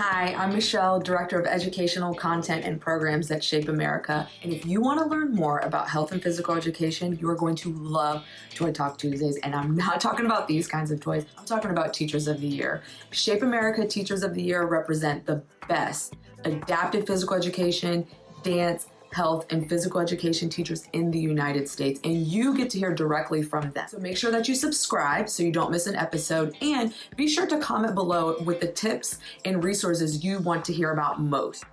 Hi, I'm Michelle, Director of Educational Content and Programs at Shape America. And if you want to learn more about health and physical education, you are going to love Toy Talk Tuesdays. And I'm not talking about these kinds of toys. I'm talking about Teachers of the Year. Shape America Teachers of the Year represent the best adapted physical education, dance, health, and physical education teachers in the United States, and you get to hear directly from them. So make sure that you subscribe so you don't miss an episode, and be sure to comment below with the tips and resources you want to hear about most.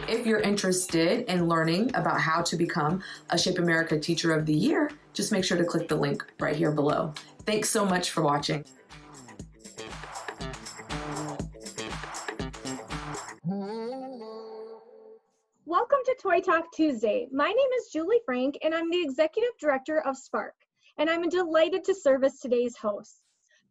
If you're interested in learning about how to become a Shape America Teacher of the Year, just make sure to click the link right here below. Thanks so much for watching. Welcome to Toy Talk Tuesday. My name is Julie Frank, and I'm the Executive Director of Spark, and I'm delighted to serve as today's host.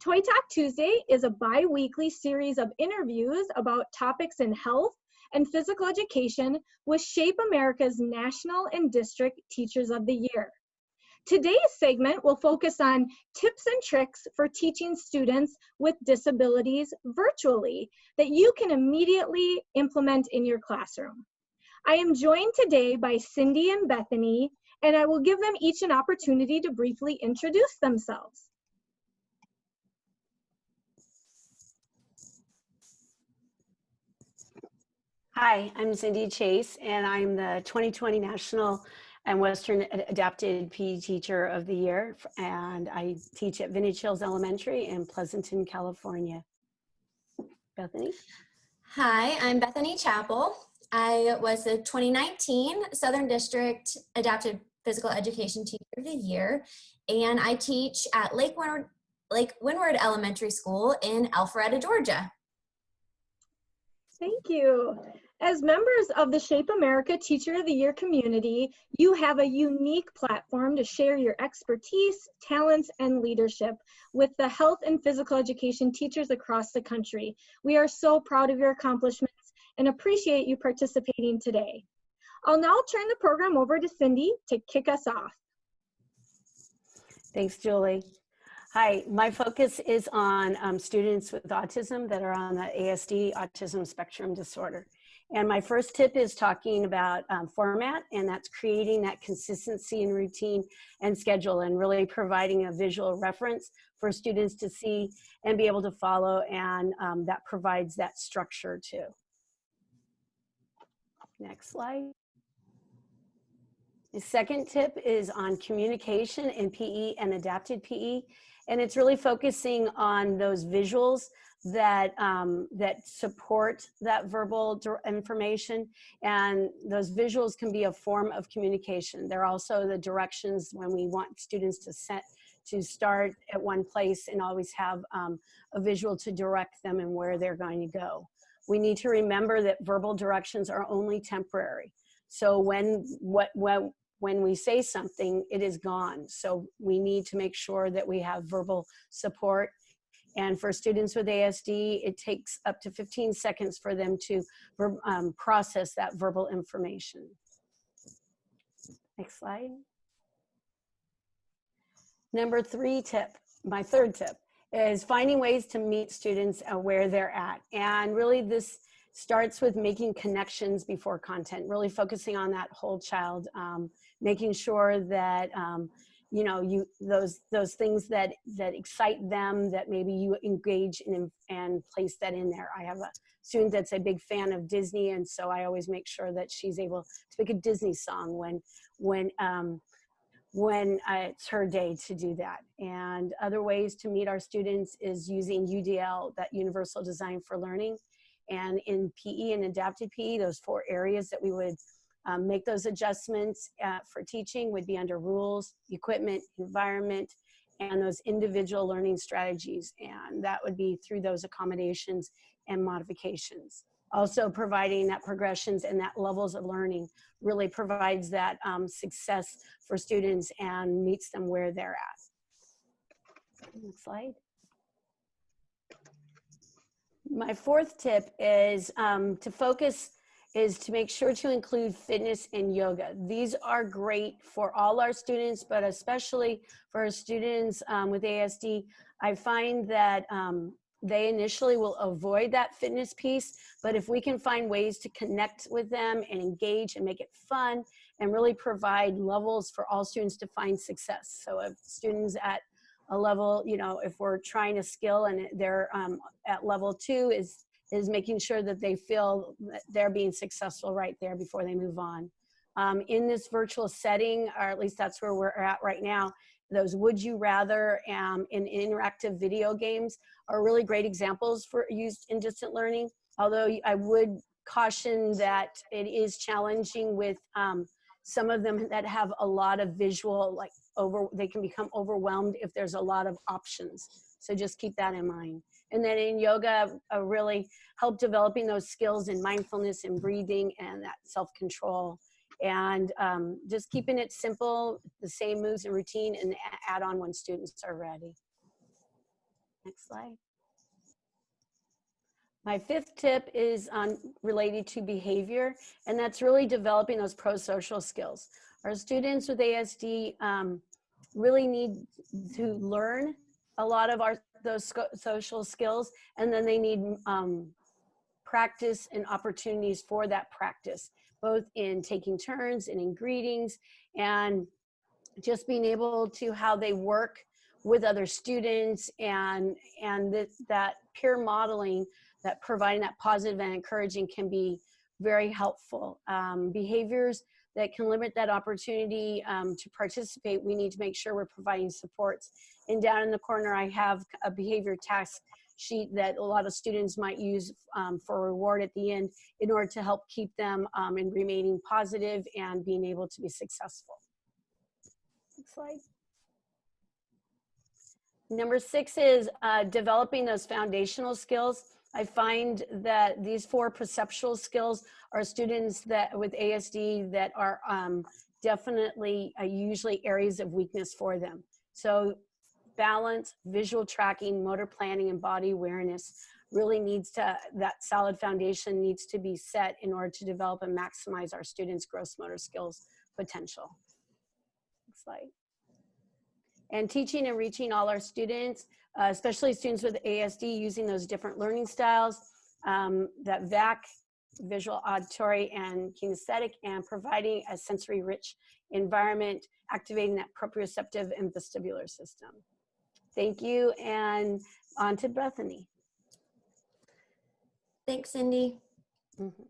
Toy Talk Tuesday is a bi-weekly series of interviews about topics in health and physical education with Shape America's National and District Teachers of the Year. Today's segment will focus on tips and tricks for teaching students with disabilities virtually that you can immediately implement in your classroom. I am joined today by Cindi and Bethany, and I will give them each an opportunity to briefly introduce themselves. Hi, I'm Cindi Chase, and I'm the 2020 National and Western Adapted PE Teacher of the Year, and I teach at Vintage Hills Elementary in Pleasanton, California. Bethany? Hi, I'm Bethany Chapple. I was the 2019 Southern District Adapted Physical Education Teacher of the Year, and I teach at Lake Windward Elementary School in Alpharetta, Georgia. Thank you. As members of the Shape America Teacher of the Year community, you have a unique platform to share your expertise, talents, and leadership with the health and physical education teachers across the country. We are so proud of your accomplishments and appreciate you participating today. I'll now turn the program over to Cindi to kick us off. Thanks, Julie. Hi, my focus is on students with autism that are on the ASD, autism spectrum disorder. And my first tip is talking about format, and that's creating that consistency in routine and schedule, and really providing a visual reference for students to see and be able to follow, and that provides that structure too. Next slide. The second tip is on communication in PE and adapted PE, and it's really focusing on those visuals that support that verbal information, and those visuals can be a form of communication. They're also the directions when we want students to start at one place and always have a visual to direct them and where they're going to go. We need to remember that verbal directions are only temporary. So when we say something, it is gone. So we need to make sure that we have verbal support. And for students with ASD, it takes up to 15 seconds for them to process that verbal information. Next slide. Number 3 tip, my third tip, is finding ways to meet students where they're at. And really this starts with making connections before content, really focusing on that whole child, making sure that you know, those things that excite them, that maybe you engage in and place that in there. I have a student that's a big fan of Disney, and so I always make sure that she's able to pick a Disney song when it's her day to do that. And other ways to meet our students is using UDL, that Universal Design for Learning. And in PE and adapted PE, those 4 areas that we would make those adjustments for teaching would be under rules, equipment, environment, and those individual learning strategies. And that would be through those accommodations and modifications. Also providing that progressions and that levels of learning really provides that success for students and meets them where they're at. Next slide. My 4th tip is to make sure to include fitness and yoga. These are great for all our students, but especially for our students with ASD. I find that they initially will avoid that fitness piece, but if we can find ways to connect with them and engage and make it fun and really provide levels for all students to find success. So if students at a level, you know, if we're trying a skill and they're at level 2 is making sure that they feel that they're being successful right there before they move on. In this virtual setting, or at least that's where we're at right now, those would you rather in interactive video games are really great examples for used in distant learning. Although I would caution that it is challenging with some of them that have a lot of visual, like they can become overwhelmed if there's a lot of options. So just keep that in mind. And then in yoga, really help developing those skills in mindfulness and breathing and that self-control. And just keeping it simple, the same moves and routine, and add on when students are ready. Next slide. My 5th tip is related to behavior, and that's really developing those prosocial skills. Our students with ASD really need to learn a lot of those social skills, and then they need practice and opportunities for that practice, both in taking turns and in greetings, and just being able to how they work with other students, and that peer modeling, that providing that positive and encouraging can be very helpful. Behaviors that can limit that opportunity to participate, we need to make sure we're providing supports. And down in the corner, I have a behavior task sheet that a lot of students might use for reward at the end in order to help keep them in remaining positive and being able to be successful. Next slide. Number 6 is developing those foundational skills. I find that these 4 perceptual skills are students that with ASD that are definitely usually areas of weakness for them. So balance, visual tracking, motor planning, and body awareness really needs to, that solid foundation needs to be set in order to develop and maximize our students' gross motor skills potential. Next slide. And teaching and reaching all our students, especially students with ASD, using those different learning styles, that VAC, visual, auditory, and kinesthetic, and providing a sensory-rich environment, activating that proprioceptive and vestibular system. Thank you, and on to Bethany. Thanks, Cindy. Mm-hmm.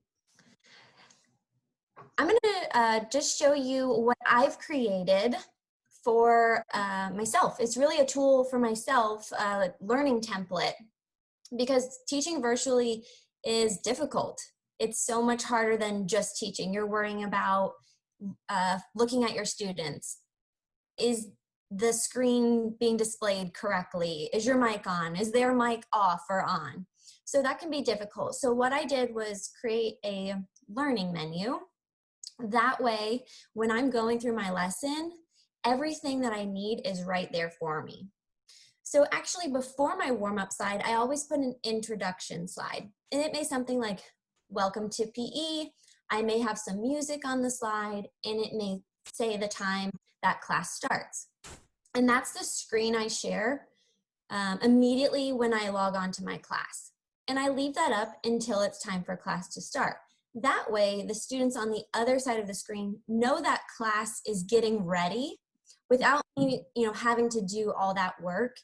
I'm gonna just show you what I've created for myself. It's really a tool for myself, learning template, because teaching virtually is difficult. It's so much harder than just teaching. You're worrying about looking at your students. Is the screen being displayed correctly? Is your mic on? Is their mic off or on? So that can be difficult. So what I did was create a learning menu. That way, when I'm going through my lesson, everything that I need is right there for me. So actually, before my warm-up slide, I always put an introduction slide. And it may something like, welcome to PE. I may have some music on the slide, and it may say the time that class starts. And that's the screen I share immediately when I log on to my class. And I leave that up until it's time for class to start. That way, the students on the other side of the screen know that class is getting ready without me, having to do all that work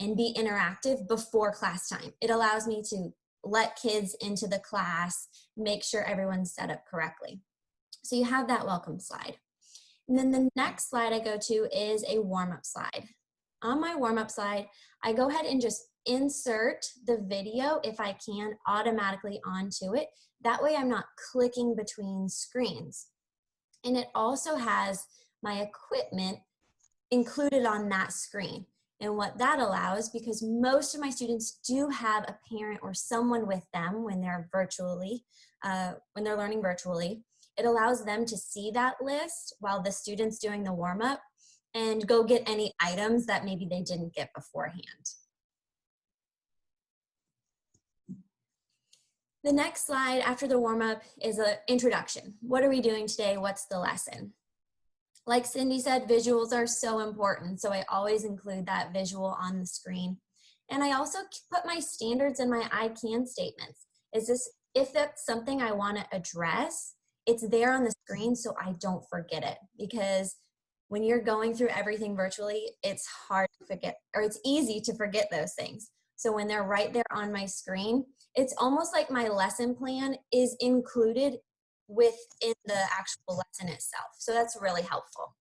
and be interactive before class time. It allows me to let kids into the class, make sure everyone's set up correctly. So you have that welcome slide. And then the next slide I go to is a warm-up slide. On my warm-up slide, I go ahead and just insert the video, if I can, automatically onto it. That way I'm not clicking between screens. And it also has my equipment included on that screen. And what that allows, because most of my students do have a parent or someone with them when they're learning virtually, it allows them to see that list while the student's doing the warm-up and go get any items that maybe they didn't get beforehand. The next slide after the warm-up is an introduction. What are we doing today? What's the lesson? Like Cindy said, visuals are so important, so I always include that visual on the screen. And I also put my standards and my I can statements. If that's something I want to address, it's there on the screen so I don't forget it, because when you're going through everything virtually, it's hard to forget, or it's easy to forget those things. So when they're right there on my screen, it's almost like my lesson plan is included within the actual lesson itself. So that's really helpful.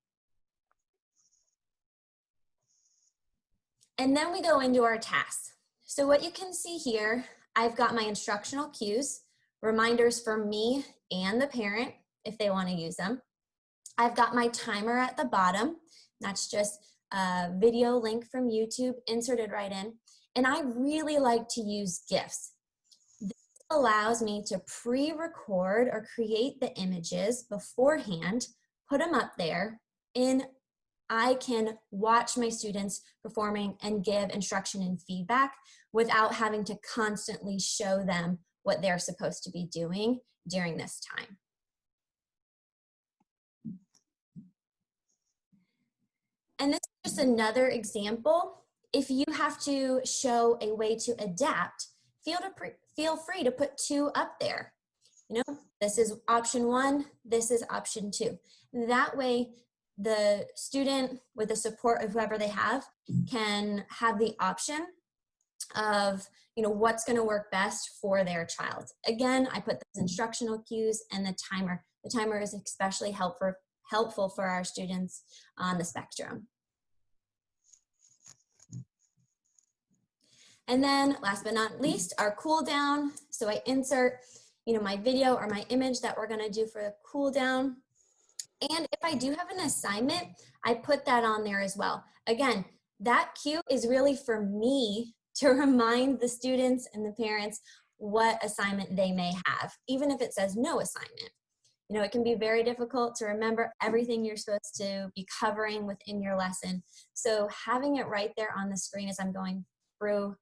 And then we go into our tasks. So what you can see here, I've got my instructional cues, reminders for me and the parent if they want to use them. I've got my timer at the bottom. That's just a video link from YouTube inserted right in. And I really like to use GIFs. This allows me to pre-record or create the images beforehand, put them up there, and I can watch my students performing and give instruction and feedback without having to constantly show them what they're supposed to be doing during this time. And this is just another example. If you have to show a way to adapt, feel free to put 2 up there. You know, this is option 1, this is option 2. That way, the student, with the support of whoever they have, can have the option of, you know, what's going to work best for their child. Again, I put those instructional cues and the timer. The timer is especially helpful for our students on the spectrum. And then last but not least, our cool down. So I insert, you know, my video or my image that we're going to do for the cool down. And if I do have an assignment, I put that on there as well. Again, that cue is really for me to remind the students and the parents what assignment they may have, even if it says no assignment. You know, it can be very difficult to remember everything you're supposed to be covering within your lesson. So having it right there on the screen as I'm going through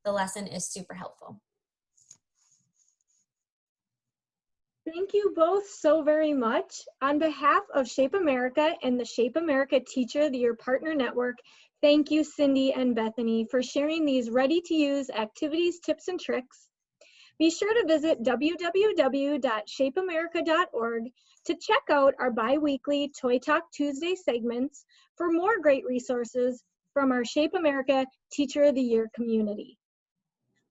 the lesson is super helpful. Thank you both so very much. On behalf of Shape America and the Shape America Teacher of the Year Partner Network, thank you, Cindi and Bethany, for sharing these ready-to-use activities, tips, and tricks. Be sure to visit www.shapeamerica.org to check out our bi-weekly Toy Talk Tuesday segments for more great resources from our Shape America Teacher of the Year community.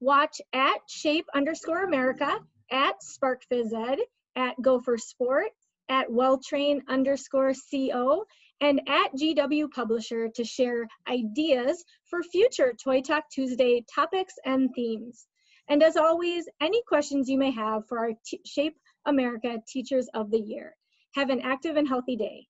Watch at Shape_America, at SparkPhysEd, at Gopher Sport, at Welltrain_CO, and at GW Publisher to share ideas for future Toy Talk Tuesday topics and themes. And as always, any questions you may have for our Shape America Teachers of the Year. Have an active and healthy day.